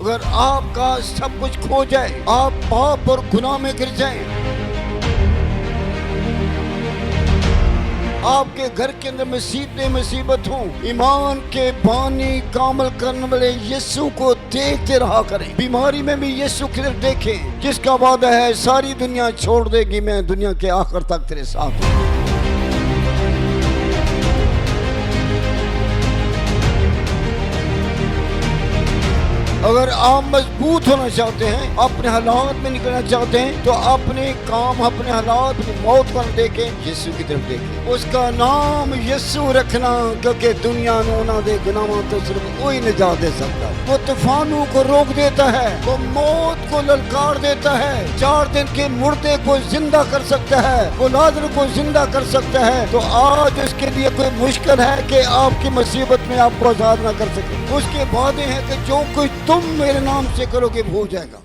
अगर आपका सब कुछ खो जाए, आप पाप और गुनाह में गिर जाएं, आपके घर के अंदर मुसीबत हो, ईमान के बानी कामल करने वाले यीशु को देखते रहा करें। बीमारी में भी यीशु की तरफ देखें, जिसका वादा है सारी दुनिया छोड़ देगी, मैं दुनिया के आखिर तक तेरे साथ हूँ। अगर आप मजबूत होना चाहते हैं, अपने हालात में निकलना चाहते हैं, तो अपने काम, अपने हालात, अपनी मौत को देखें, यीशु की तरफ देखें। उसका नाम यीशु रखना, क्योंकि दुनिया में ना दे गुनाहों तो सिर्फ वही निजात दे सकता है। वो तूफानों को रोक देता है, वो मौत को ललकार देता है, 4 दिन के मुर्दे को जिंदा कर सकता है, वो लाज़र को जिंदा कर सकता है। तो आज उसके लिए कोई मुश्किल है कि आपकी मुसीबत में आपको आजाद ना कर सके। उसके वादे हैं कि जो कुछ तुम मेरे नाम से करोगे वो हो जाएगा।